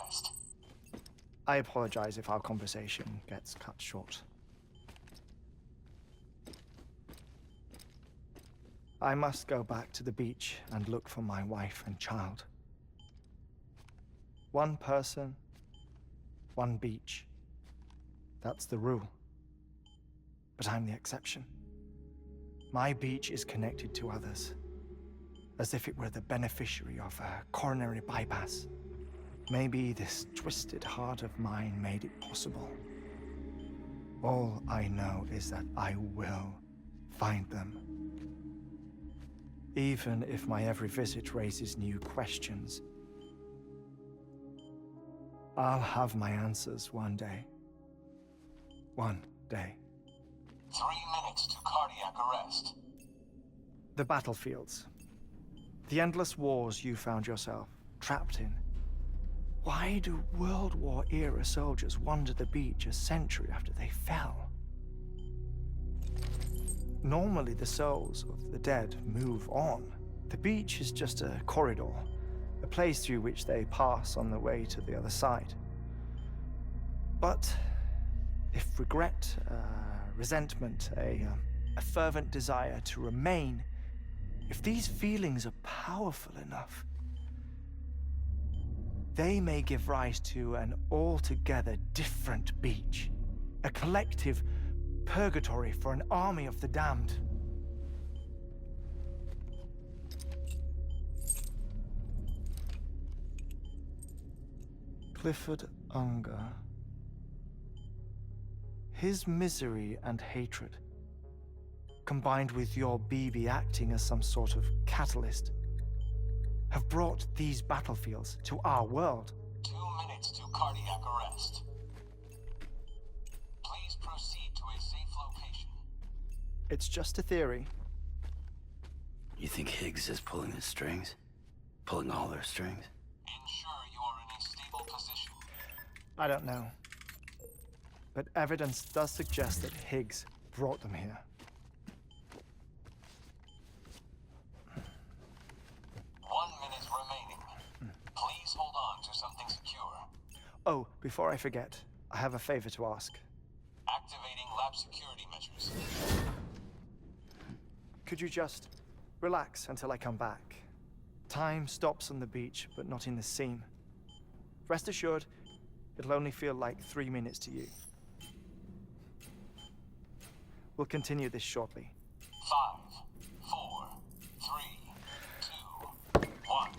rest. I apologize if our conversation gets cut short. I must go back to the beach and look for my wife and child. One person, one beach. That's the rule. But I'm the exception. My beach is connected to others, as if it were the beneficiary of a coronary bypass. Maybe this twisted heart of mine made it possible. All I know is that I will find them. Even if my every visit raises new questions, I'll have my answers one day. One day. 3 minutes to cardiac arrest. The battlefields. The endless wars you found yourself trapped in. Why do World War-era soldiers wander the beach a century after they fell? Normally, the souls of the dead move on. The beach is just a corridor, a place through which they pass on the way to the other side. But if regret, resentment, a fervent desire to remain, if these feelings are powerful enough, they may give rise to an altogether different beach, a collective purgatory for an army of the damned. Clifford Unger. His misery and hatred, combined with your BB acting as some sort of catalyst, have brought these battlefields to our world. 2 minutes to cardiac arrest. Please proceed to a safe location. It's just a theory. You think Higgs is pulling his strings? Pulling all their strings? Ensure you are in a stable position. I don't know. But evidence does suggest that Higgs brought them here. 1 minute remaining. Please hold on to something secure. Oh, before I forget, I have a favor to ask. Activating lab security measures. Could you just relax until I come back? Time stops on the beach, but not in the scene. Rest assured, it'll only feel like 3 minutes to you. We'll continue this shortly. 5, 4, 3, 2, 1.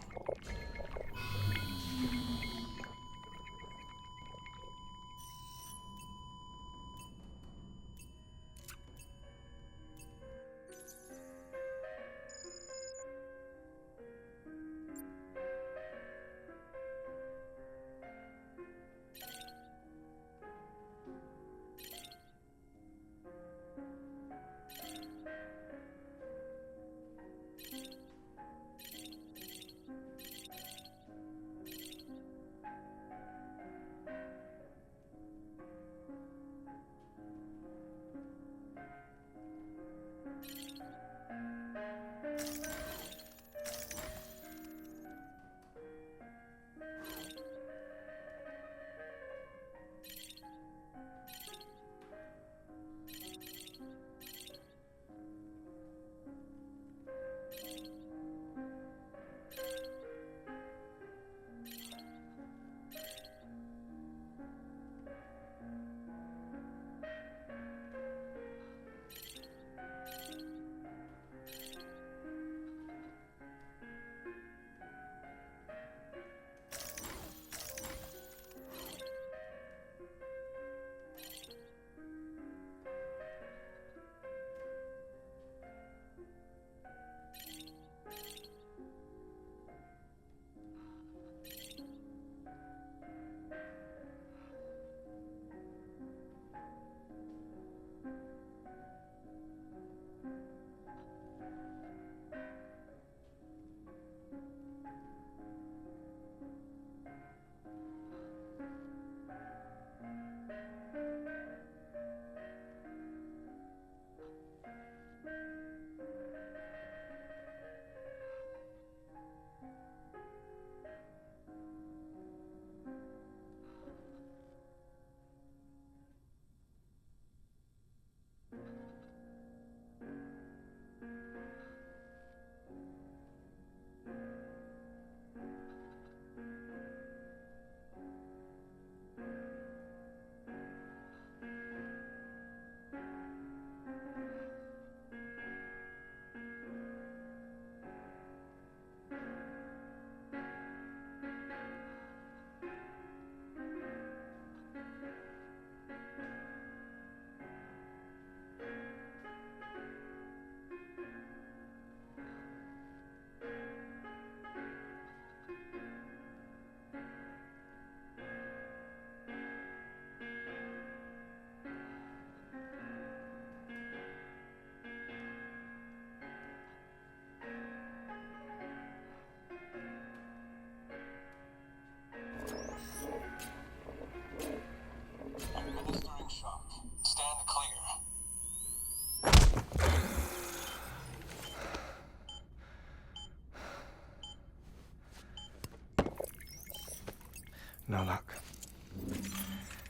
No luck.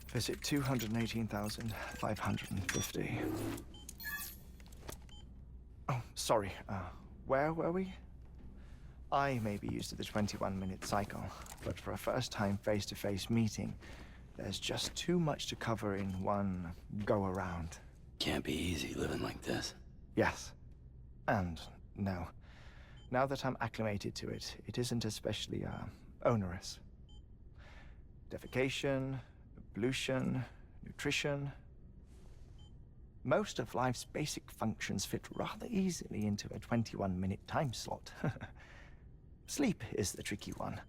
Visit 218,550. Oh, sorry. Where were we? I may be used to the 21-minute cycle, but for a first-time face-to-face meeting, there's just too much to cover in one go-around. Can't be easy living like this. Yes. And no. Now that I'm acclimated to it, it isn't especially, onerous. Defecation, pollution, nutrition. Most of life's basic functions fit rather easily into a 21-minute time slot. Sleep is the tricky one.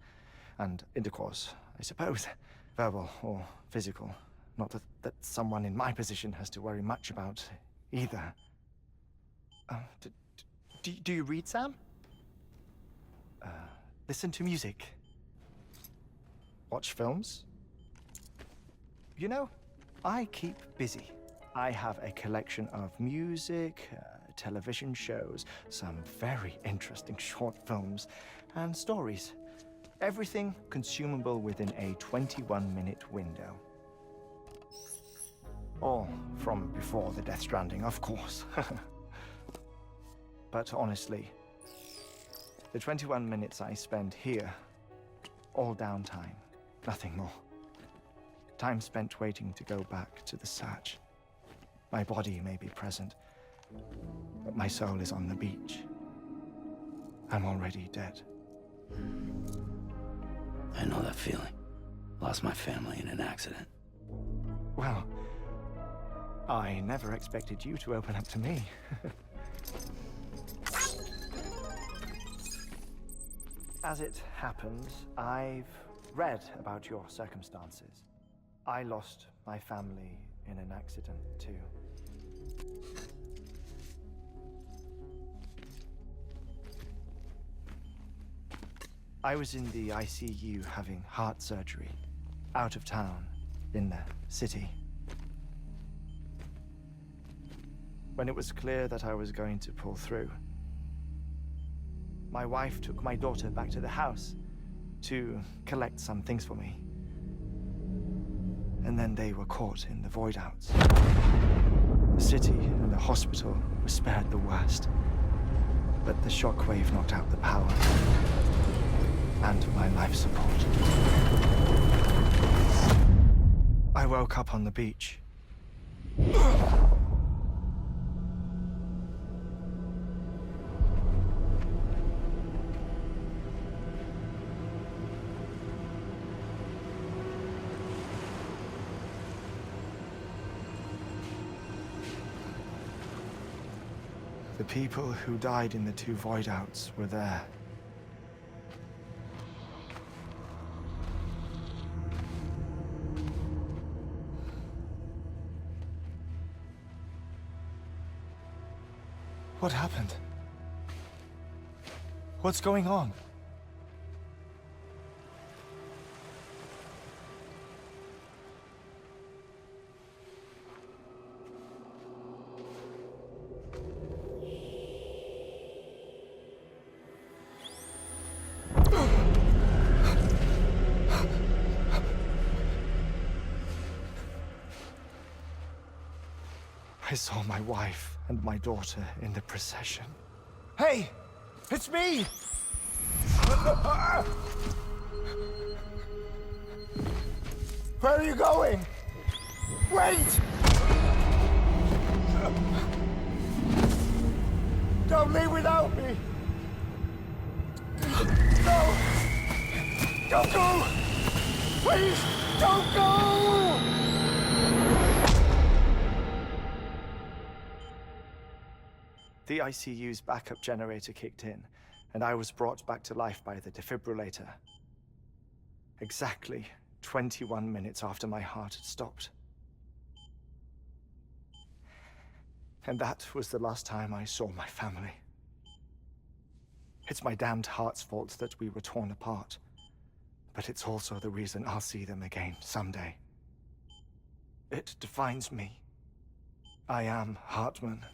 And intercourse, I suppose. Verbal or physical. Not that someone in my position has to worry much about either. Do you read, Sam? Listen to music. Watch films? You know, I keep busy. I have a collection of music, television shows, some very interesting short films, and stories. Everything consumable within a 21-minute window. All from before the Death Stranding, of course. But honestly, the 21 minutes I spend here, all downtime, nothing more. Time spent waiting to go back to the search. My body may be present, but my soul is on the beach. I'm already dead. I know that feeling. Lost my family in an accident. Well, I never expected you to open up to me. As it happens, I've read about your circumstances. I lost my family in an accident, too. I was in the ICU having heart surgery, out of town, in the city. When it was clear that I was going to pull through, my wife took my daughter back to the house to collect some things for me. And then they were caught in the void outs. The city and the hospital were spared the worst, but the shockwave knocked out the power and my life support. I woke up on the beach. The people who died in the two void outs were there. What happened? What's going on? I saw my wife and my daughter in the procession. Hey! It's me! Where are you going? Wait! Don't leave without me! No! Don't go! Please, don't go! The ICU's backup generator kicked in, and I was brought back to life by the defibrillator. Exactly 21 minutes after my heart had stopped. And that was the last time I saw my family. It's my damned heart's fault that we were torn apart, but it's also the reason I'll see them again someday. It defines me. I am Hartman.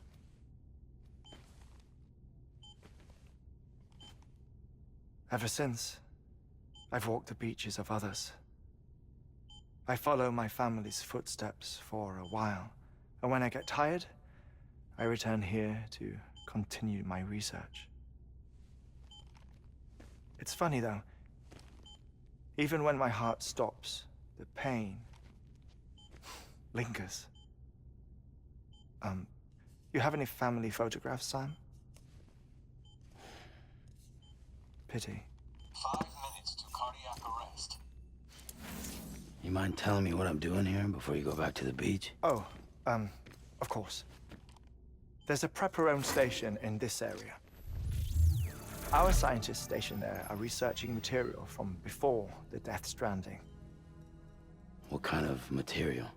Ever since, I've walked the beaches of others, I follow my family's footsteps for a while, and when I get tired, I return here to continue my research. It's funny though, even when my heart stops, the pain lingers. You have any family photographs, Sam? Pity. 5 minutes to cardiac arrest. You mind telling me what I'm doing here before you go back to the beach? Oh, of course. There's a prepper-owned station in this area. Our scientists stationed there are researching material from before the Death Stranding. What kind of material?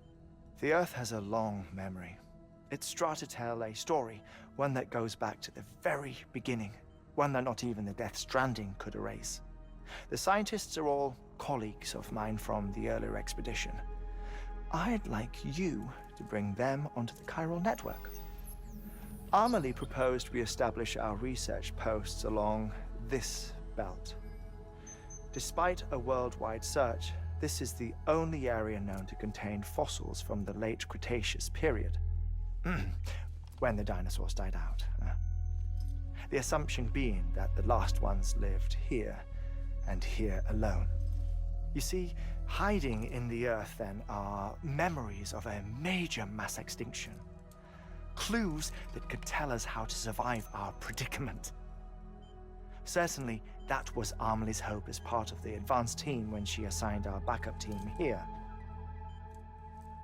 The Earth has a long memory. It's trying to tell a story, one that goes back to the very beginning, one that not even the Death Stranding could erase. The scientists are all colleagues of mine from the earlier expedition. I'd like you to bring them onto the chiral network. Amelie proposed we establish our research posts along this belt. Despite a worldwide search, this is the only area known to contain fossils from the late Cretaceous period, when the dinosaurs died out. The assumption being that the last ones lived here, and here alone. You see, hiding in the Earth then are memories of a major mass extinction. Clues that could tell us how to survive our predicament. Certainly, that was Amelie's hope as part of the advanced team when she assigned our backup team here.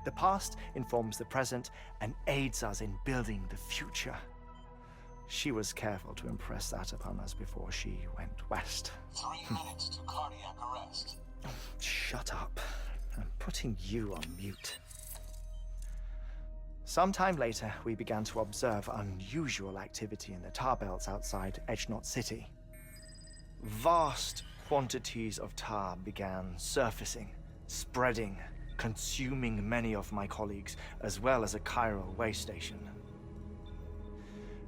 The past informs the present and aids us in building the future. She was careful to impress that upon us before she went west. 3 minutes to cardiac arrest. Shut up. I'm putting you on mute. Sometime later, we began to observe unusual activity in the tar belts outside Edgenot City. Vast quantities of tar began surfacing, spreading, consuming many of my colleagues, as well as a chiral way station.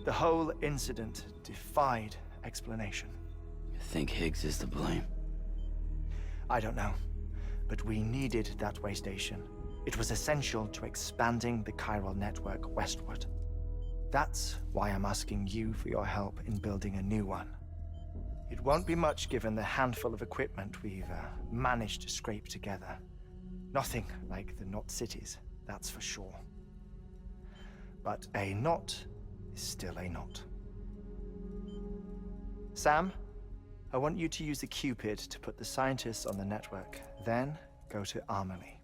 The whole incident defied explanation. You think Higgs is to blame? I don't know, but we needed that way station. It was essential to expanding the chiral network westward. That's why I'm asking you for your help in building a new one. It won't be much given the handful of equipment we've managed to scrape together. Nothing like the knot cities, that's for sure. But a knot is still a knot. Sam, I want you to use the Cupid to put the scientists on the network, then go to Amelie.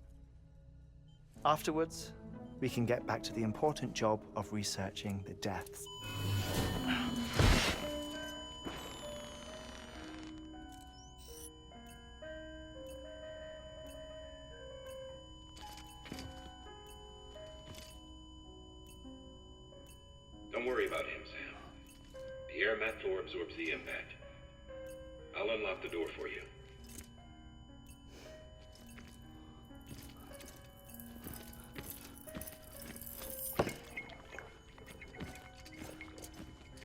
Afterwards, we can get back to the important job of researching the deaths. Don't worry about him, Sam. The air mat floor absorbs the impact. I'll unlock the door for you.